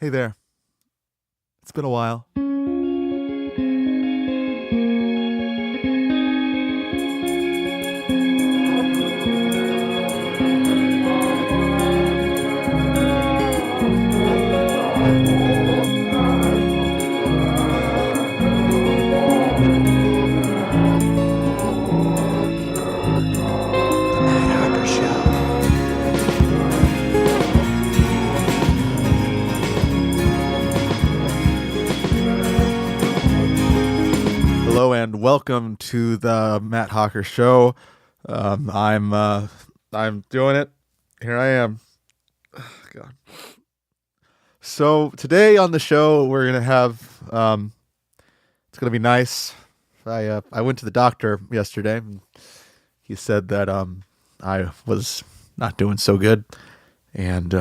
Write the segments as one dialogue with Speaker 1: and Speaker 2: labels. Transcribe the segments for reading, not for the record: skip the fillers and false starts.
Speaker 1: Hey there. It's been a while. Hello and welcome to the Matt Hawker Show. I'm doing it. Here I am. God. So today on the show we're gonna have it's gonna be nice. I went to the doctor yesterday and he said that I was not doing so good, and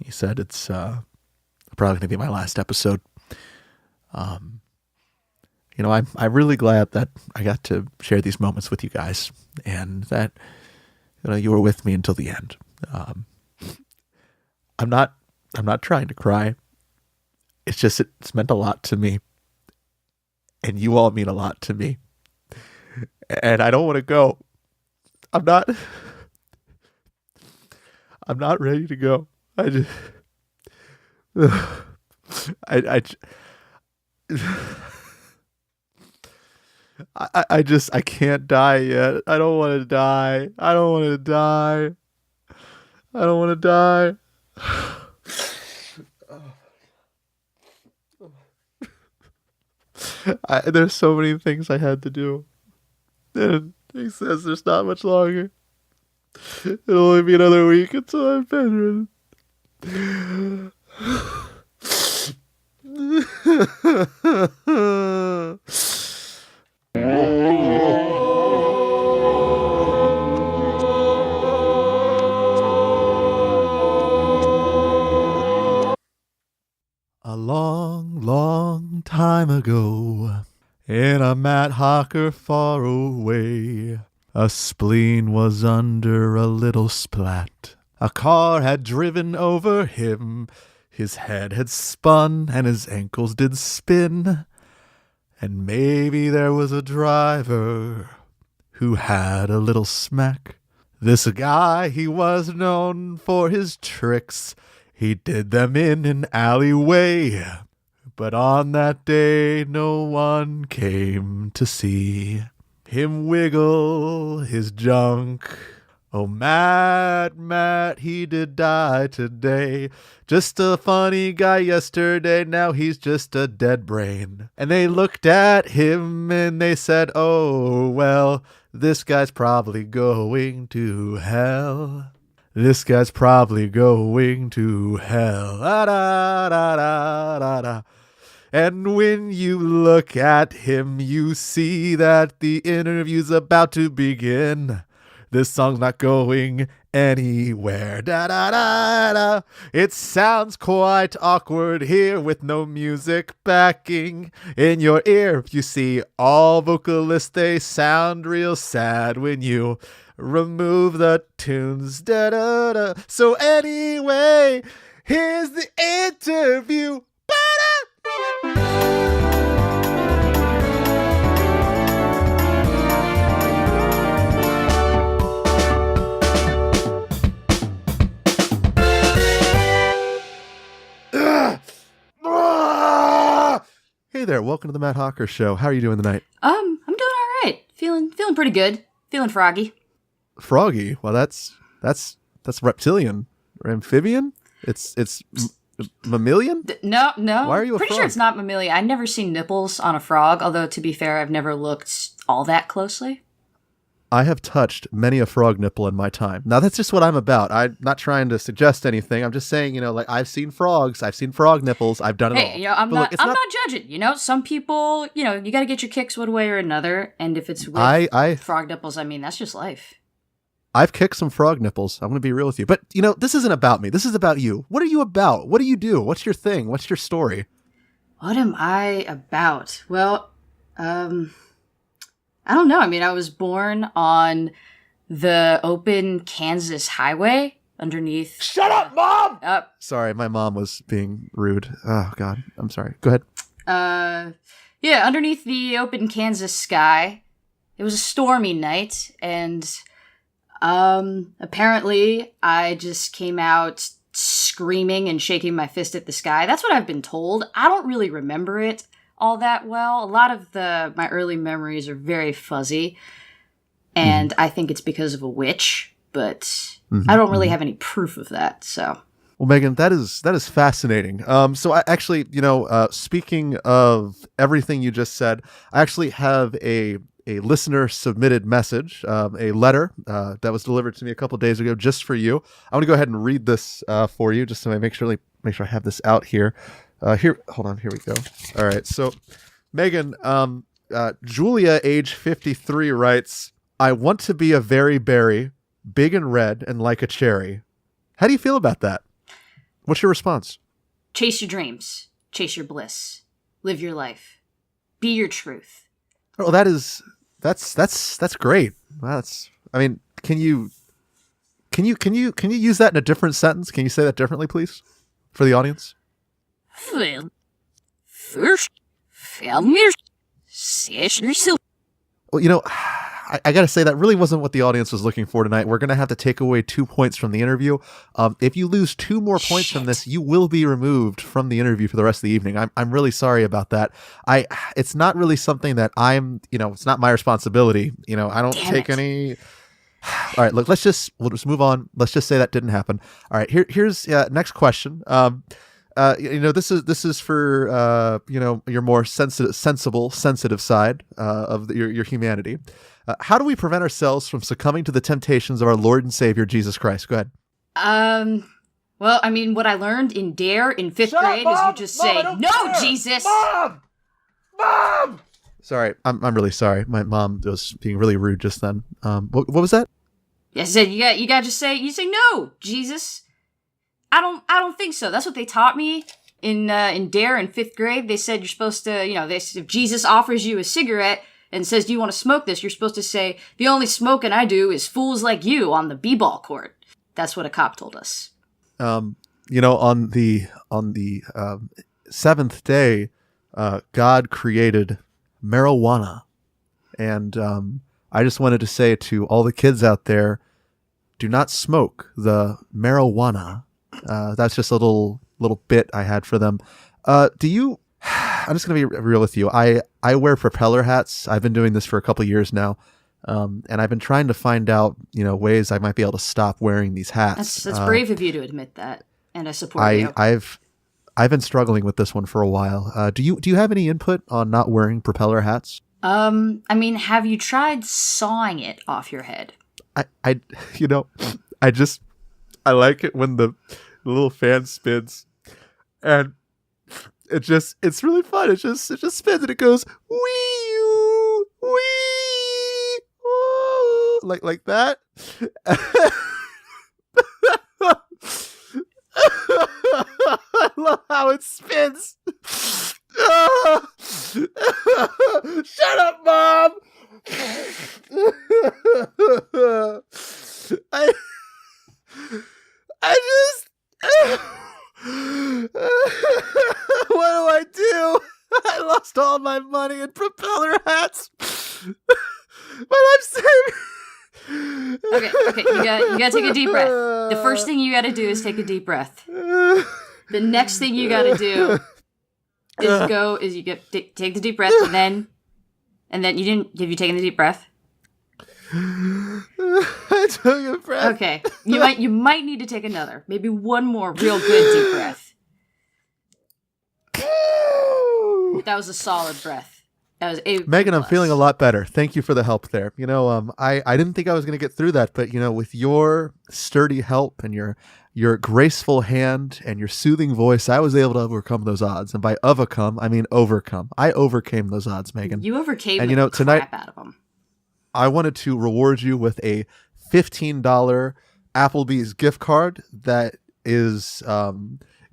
Speaker 1: he said it's probably gonna be my last episode. I'm really glad that I got to share these moments with you guys, and that you were with me until the end. I'm not trying to cry. It's just it's meant a lot to me, and you all mean a lot to me, and I don't want to go. I'm not ready to go. I just I can't die yet. I don't want to die. I don't want to die. I don't want to die. There's so many things I had to do. And he says there's not much longer. It'll only be another week until I'm bedridden. A long, long time ago, in a Matt Hawker far away, a spleen was under a little splat. A car had driven over him, his head had spun, and his ankles did spin. And maybe there was a driver who had a little smack. This guy, he was known for his tricks. He did them in an alleyway. But on that day, no one came to see him wiggle his junk. Oh, Matt, he did die today. Just a funny guy yesterday, now he's just a dead brain. And they looked at him and they said, oh, well, this guy's probably going to hell. This guy's probably going to hell. Da, da, da, da, da, da. And when you look at him, you see that the interview's about to begin. This song's not going Anywhere, da da da da. It sounds quite awkward here with no music backing in your ear. You see, all vocalists, they sound real sad when you remove the tunes, da da da. So anyway, here's the interview. Ba-da! Hey there, welcome to the Matt Hawker Show. How are you doing tonight?
Speaker 2: I'm doing all right. Feeling pretty good. Feeling froggy.
Speaker 1: Froggy? Well, that's reptilian or amphibian. It's mammalian.
Speaker 2: No.
Speaker 1: Why are you a
Speaker 2: pretty
Speaker 1: frog?
Speaker 2: sure it's not mammalian. I've never seen nipples on a frog. Although to be fair, I've never looked all that closely.
Speaker 1: I have touched many a frog nipple in my time. Now, that's just what I'm about. I'm not trying to suggest anything. I'm just saying, like I've seen frogs. I've seen frog nipples. I've done it all.
Speaker 2: Hey, I'm
Speaker 1: But
Speaker 2: not judging. Some people, you got to get your kicks one way or another. And if it's with frog nipples, I mean, that's just life.
Speaker 1: I've kicked some frog nipples. I'm going to be real with you. But, this isn't about me. This is about you. What are you about? What do you do? What's your thing? What's your story?
Speaker 2: What am I about? Well, I don't know. I mean, I was born on the open Kansas highway underneath.
Speaker 1: Shut up, Mom! Sorry, my mom was being rude. Oh, God. I'm sorry. Go ahead.
Speaker 2: Yeah, underneath the open Kansas sky. It was a stormy night, and apparently I just came out screaming and shaking my fist at the sky. That's what I've been told. I don't really remember it all that well. A lot of my early memories are very fuzzy, and I think it's because of a witch, but I don't really have any proof of that. So,
Speaker 1: well, Megan, that is fascinating. So I actually, speaking of everything you just said, I actually have a listener submitted message, a letter that was delivered to me a couple days ago just for you. I want to go ahead and read this for you, just so I make sure I have this out here. Hold on, here we go. All right, so Megan, Julia, age 53, writes, I want to be a very berry, big and red and like a cherry. How do you feel about that? What's your response?
Speaker 2: Chase your dreams, chase your bliss, live your life, be your truth.
Speaker 1: Oh, that's great. Can you use that in a different sentence? Can you say that differently, please, for the audience?
Speaker 2: Well, first, family, yourself.
Speaker 1: Well, I got to say that really wasn't what the audience was looking for tonight. We're going to have to take away 2 points from the interview. If you lose 2 more points from this, you will be removed from the interview for the rest of the evening. I'm really sorry about that. It's not really something that it's not my responsibility. I don't take any. All right, look, we'll just move on. Let's just say that didn't happen. All right, here's next question. This is for your more sensitive side of your humanity. How do we prevent ourselves from succumbing to the temptations of our Lord and Savior Jesus Christ? Go ahead.
Speaker 2: Well, I mean, what I learned in DARE in 5th grade is you just say, "No, care. Jesus,
Speaker 1: Mom." Sorry, I'm really sorry. My mom was being really rude just then. What was that?
Speaker 2: I said you got to just say no, Jesus. I don't think so. That's what they taught me in DARE in 5th grade. They said you're supposed to, if Jesus offers you a cigarette and says, "Do you want to smoke this?" You're supposed to say, "The only smoking I do is fools like you on the b-ball court." That's what a cop told us.
Speaker 1: On the 7th day, God created marijuana, and I just wanted to say to all the kids out there, do not smoke the marijuana. That's just a little bit I had for them. I'm just going to be real with you. I wear propeller hats. I've been doing this for a couple years now. And I've been trying to find out, ways I might be able to stop wearing these hats.
Speaker 2: That's brave of you to admit that. And I support you.
Speaker 1: I've been struggling with this one for a while. Do you have any input on not wearing propeller hats?
Speaker 2: Have you tried sawing it off your head?
Speaker 1: I like it when the little fan spins, and it's really fun. It just spins and it goes wee wee like that. love how it spins. Shut up, Mom. I just what do I do? I lost all my money in propeller hats. But I'm saving.
Speaker 2: Okay, you gotta take a deep breath. The first thing you gotta do is take a deep breath. The next thing you gotta do is take the deep breath, and then have you taken the deep breath?
Speaker 1: I took a breath.
Speaker 2: Okay, you might need to take another, maybe one more real good deep breath. That was a solid breath. That was A+.
Speaker 1: Megan, I'm feeling a lot better. Thank you for the help there. I didn't think I was going to get through that, but with your sturdy help and your graceful hand and your soothing voice, I was able to overcome those odds. And by overcome, I mean overcome. I overcame those odds, Megan.
Speaker 2: You overcame
Speaker 1: and
Speaker 2: the
Speaker 1: tonight,
Speaker 2: crap out of them.
Speaker 1: I wanted to reward you with a $15 Applebee's gift card that is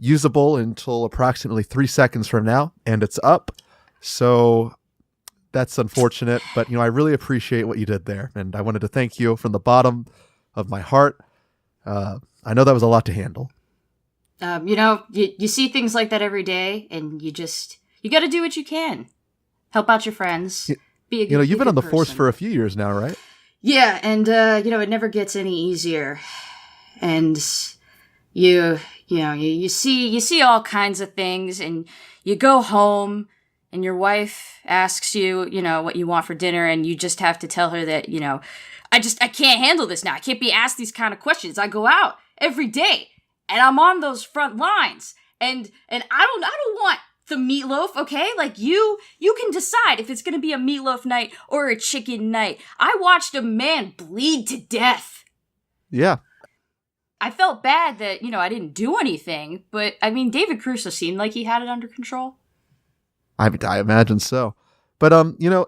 Speaker 1: usable until approximately 3 seconds from now, and it's up. So that's unfortunate, but I really appreciate what you did there, and I wanted to thank you from the bottom of my heart. I know that was a lot to handle.
Speaker 2: You see things like that every day, and you got to do what you can. Help out your friends. Be a good,
Speaker 1: you've been on the
Speaker 2: person.
Speaker 1: force for a few years now, right?
Speaker 2: Yeah, and it never gets any easier. And you see all kinds of things, and you go home, and your wife asks you, what you want for dinner, and you just have to tell her that, I can't handle this now. I can't be asked these kind of questions. I go out every day, and I'm on those front lines, and I don't want the meatloaf, okay? Like, you can decide if it's gonna be a meatloaf night or a chicken night. I watched a man bleed to death.
Speaker 1: Yeah.
Speaker 2: I felt bad that, I didn't do anything, but, David Caruso seemed like he had it under control.
Speaker 1: I imagine so. But,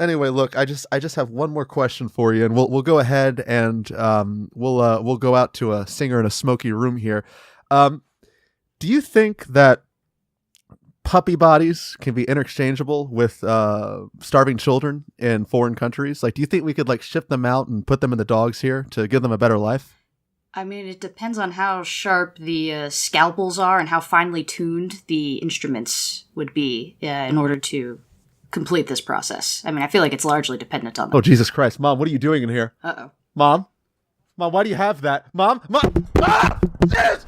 Speaker 1: anyway, look, I just have one more question for you, and we'll go ahead and we'll go out to a singer in a smoky room here. Do you think that puppy bodies can be interchangeable with starving children in foreign countries? Like, do you think we could ship them out and put them in the dogs here to give them a better life?
Speaker 2: It depends on how sharp the scalpels are and how finely tuned the instruments would be in order to complete this process. I feel like it's largely dependent on them.
Speaker 1: Oh, Jesus Christ. Mom, what are you doing in here?
Speaker 2: Uh-oh.
Speaker 1: Mom, why do you have that? Mom! Ah! Yes!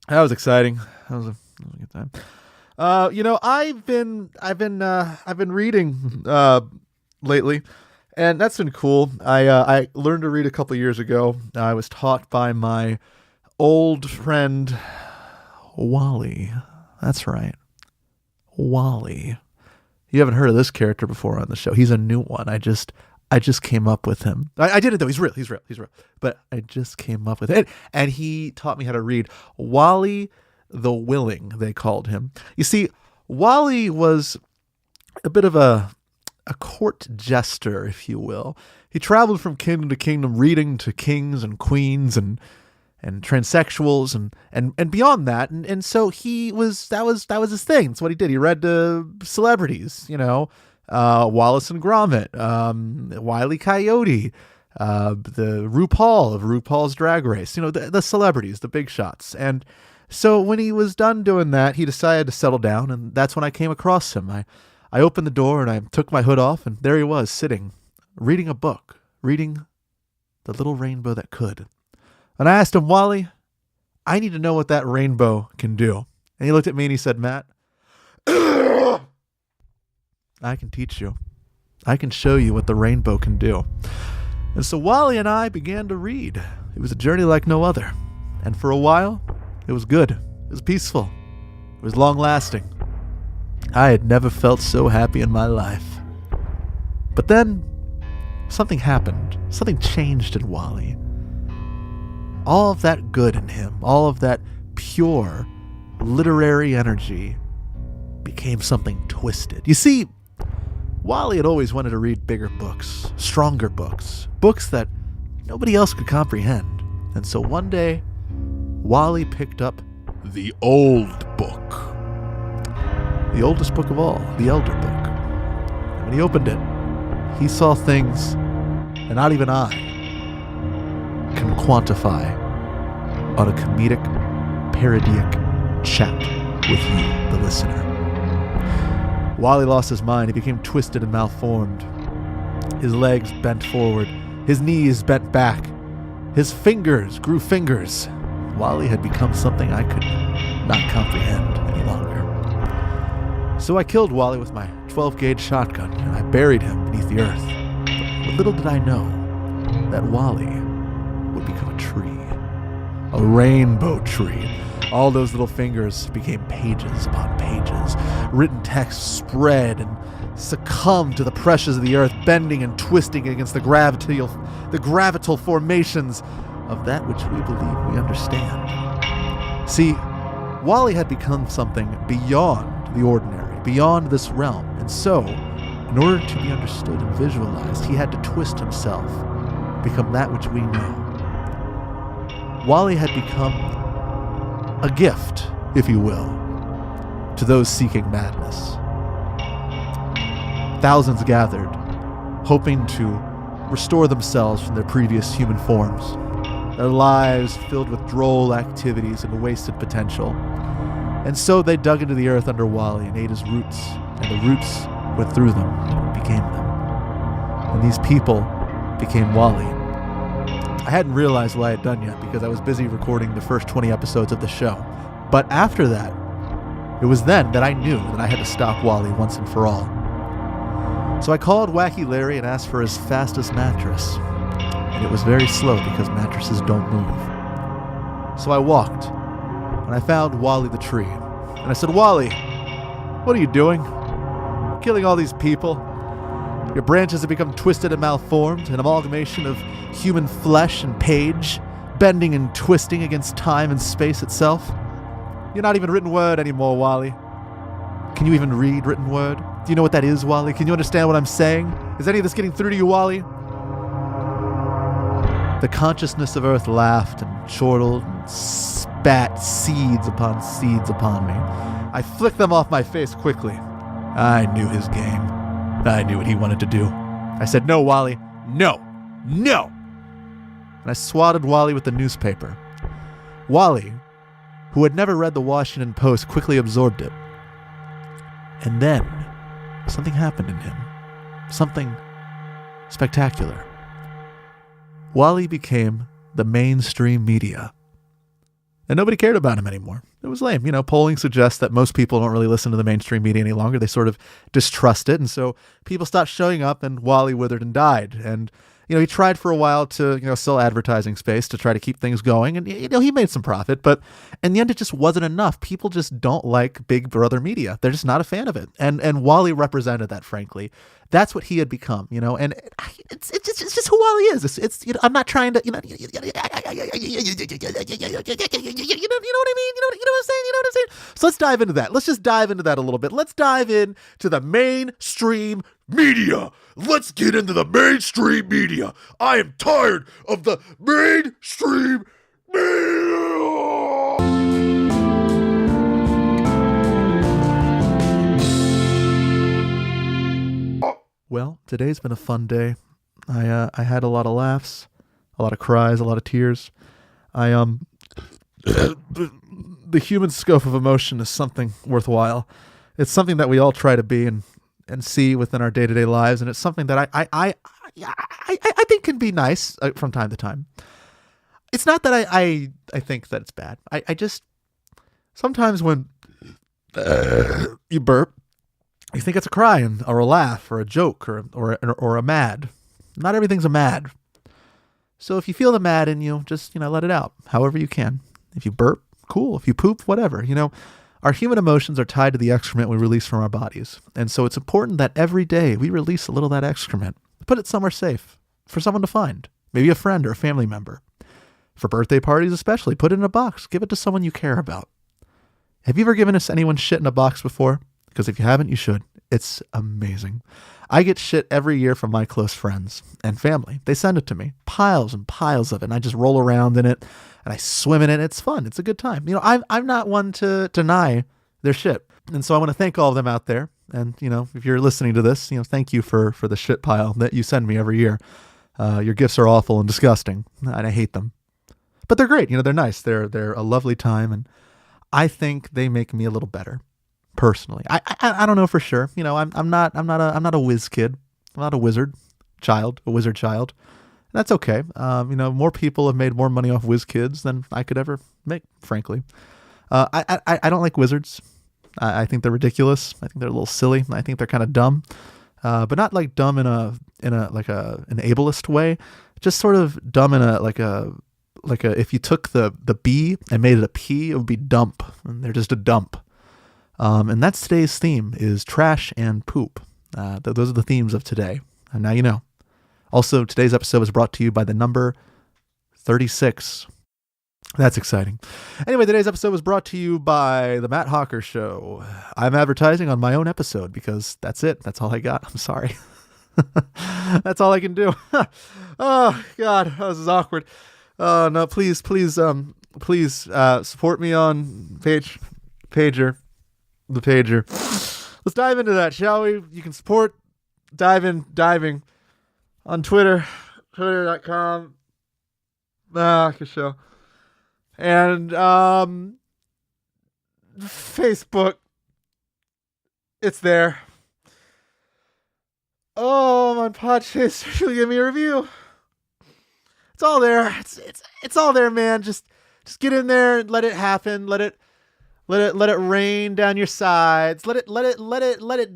Speaker 1: That was exciting. That was a good time. I've been reading lately, and that's been cool. I learned to read a couple years ago. I was taught by my old friend Wally. That's right, Wally. You haven't heard of this character before on the show. He's a new one. I just came up with him. I didn't though. He's real. But I just came up with it. And he taught me how to read. Wally the Willing, they called him. You see, Wally was a bit of a court jester, if you will. He traveled from kingdom to kingdom, reading to kings and queens and transsexuals and beyond that. And so that was his thing. That's what he did. He read to celebrities, Wallace and Gromit, Wile E. Coyote, the RuPaul of RuPaul's Drag Race, the celebrities, the big shots. And so when he was done doing that, he decided to settle down, and that's when I came across him. I opened the door and I took my hood off, and there he was sitting, reading a book, reading The Little Rainbow That Could. And I asked him, Wally, I need to know what that rainbow can do. And he looked at me and he said, Matt, I can teach you. I can show you what the rainbow can do. And so Wally and I began to read. It was a journey like no other. And for a while, it was good. It was peaceful. It was long-lasting. I had never felt so happy in my life. But then, something happened. Something changed in Wally. All of that good in him, all of that pure literary energy became something twisted. You see, Wally had always wanted to read bigger books, stronger books, books that nobody else could comprehend. And so one day, Wally picked up the old book. The oldest book of all, the Elder Book. And when he opened it, he saw things that not even I can quantify on a comedic, parodic chat with you, the listener. Wally lost his mind. He became twisted and malformed. His legs bent forward. His knees bent back. His fingers grew fingers. Wally had become something I could not comprehend any longer. So I killed Wally with my 12-gauge shotgun, and I buried him beneath the earth. But little did I know that Wally would become a tree. A rainbow tree. All those little fingers became pages upon pages. Written text spread and succumbed to the pressures of the earth, bending and twisting against the gravital formations of that which we believe we understand. See, Wally had become something beyond the ordinary, beyond this realm, and so, in order to be understood and visualized, he had to twist himself, become that which we know. Wally had become a gift, if you will, to those seeking madness. Thousands gathered, hoping to restore themselves from their previous human forms, their lives filled with droll activities and wasted potential. And so they dug into the earth under Wally and ate his roots, and the roots went through them and became them. And these people became Wally. I hadn't realized what I had done yet because I was busy recording the first 20 episodes of the show. But after that, it was then that I knew that I had to stop Wally once and for all. So I called Wacky Larry and asked for his fastest mattress. And it was very slow because mattresses don't move. So I walked, and I found Wally the tree. And I said, Wally, what are you doing? Killing all these people? Your branches have become twisted and malformed, an amalgamation of human flesh and page, bending and twisting against time and space itself. You're not even written word anymore, Wally. Can you even read written word? Do you know what that is, Wally? Can you understand what I'm saying? Is any of this getting through to you, Wally? The consciousness of Earth laughed and chortled and spat seeds upon me. I flicked them off my face quickly. I knew his game. I knew what he wanted to do. I said, no, Wally. No. No. And I swatted Wally with the newspaper. Wally, who had never read the Washington Post, quickly absorbed it. And then something happened in him. Something spectacular. Wally became the mainstream media. And nobody cared about him anymore. It was lame. Polling suggests that most people don't really listen to the mainstream media any longer. They sort of distrust it. And so people stopped showing up and Wally withered and died. And, he tried for a while to, sell advertising space to try to keep things going. And, he made some profit. But in the end, it just wasn't enough. People just don't like Big Brother media. They're just not a fan of it. And Wally represented that, frankly. That's what he had become, and it's just who Wally is. It's I'm not trying to, you know what I mean? You know what I'm saying? So let's dive into that. Let's just dive into that a little bit. Let's dive into the mainstream media. Let's get into the mainstream media. I am tired of the mainstream media. Well, today's been a fun day. I had a lot of laughs, a lot of cries, a lot of tears. The human scope of emotion is something worthwhile. It's something that we all try to be and see within our day-to-day lives, and it's something that I think can be nice from time to time. It's not that I think that it's bad. I just sometimes when you burp, you think it's a cry or a laugh or a joke or a mad. Not everything's a mad. So if you feel the mad in you, just, let it out however you can. If you burp, cool. If you poop, whatever. Our human emotions are tied to the excrement we release from our bodies. And so it's important that every day we release a little of that excrement. Put it somewhere safe for someone to find. Maybe a friend or a family member. For birthday parties especially, put it in a box. Give it to someone you care about. Have you ever given anyone shit in a box before? because if you haven't, you should. It's amazing. I get shit every year from my close friends and family. They send it to me, piles and piles of it, and I just roll around in it and I swim in it. It's fun. It's a good time. I'm not one to deny their shit. And so I want to thank all of them out there. And, if you're listening to this, thank you for the shit pile that you send me every year. Your gifts are awful and disgusting, and I hate them. But they're great. They're nice. They're a lovely time, and I think they make me a little better, personally. I don't know for sure. I'm not a whiz kid. I'm not a wizard child. That's okay. More people have made more money off whiz kids than I could ever make, frankly. I don't like wizards. I think they're ridiculous. I think they're a little silly. I think they're kind of dumb, but not like dumb in an ableist way. Just sort of dumb in if you took the B and made it a P, it would be dump, and they're just a dump. And that's today's theme is trash and poop. Those are the themes of today, and now you know. Also, today's episode is brought to you by the number 36. That's exciting. Anyway, today's episode was brought to you by The Matt Hawker Show. I'm advertising on my own episode because that's it. That's all I got. I'm sorry. That's all I can do. Oh, God. This is awkward. No, please support me on the pager. Let's dive into that, shall we? You can support diving on Twitter, twitter.com. Hawker Show. And Facebook, it's there. Oh, my Podchaser, you'll give me a review. It's all there. It's all there, man. Just get in there and let it happen. Let it rain down your sides. Let it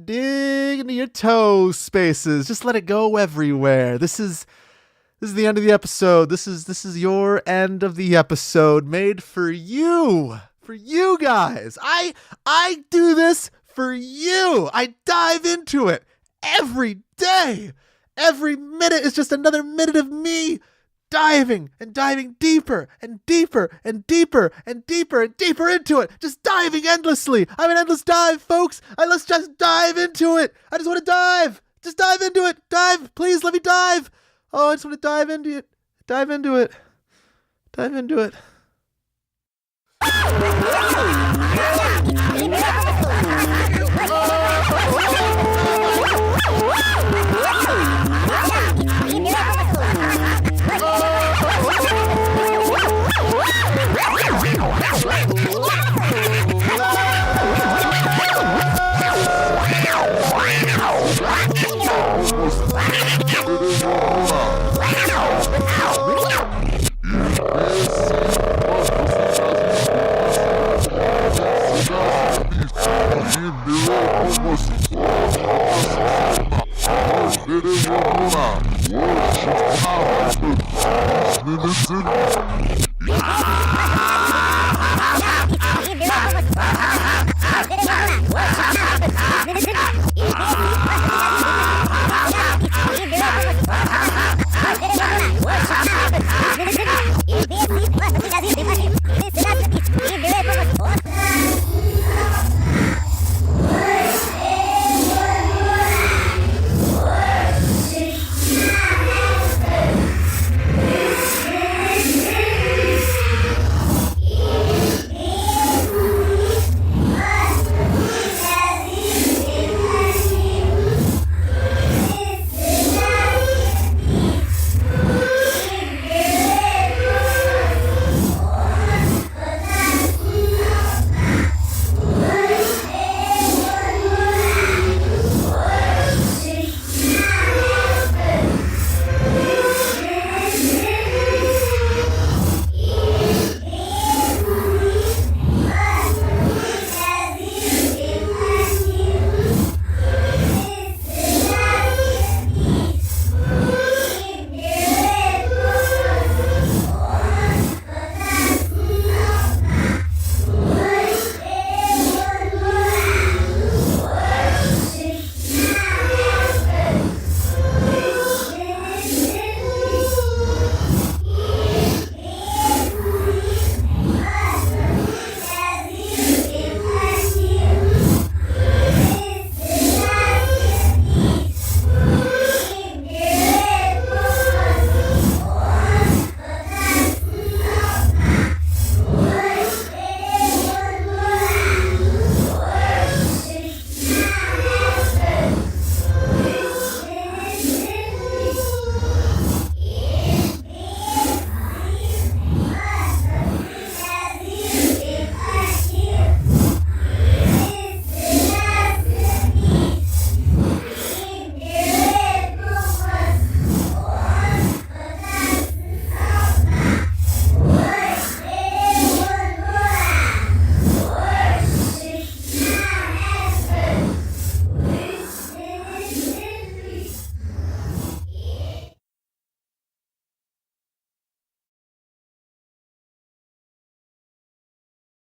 Speaker 1: dig into your toe spaces. Just let it go everywhere. This is the end of the episode. This is your end of the episode made for you guys. I do this for you. I dive into it every day. Every minute is just another minute of me diving deeper and deeper and deeper and deeper and deeper into it. Just diving endlessly. I'm an endless dive, folks. Let's just dive into it. I just want to dive. Just dive into it. Dive. Please let me dive. Oh, I just want to dive into it. Dive into it.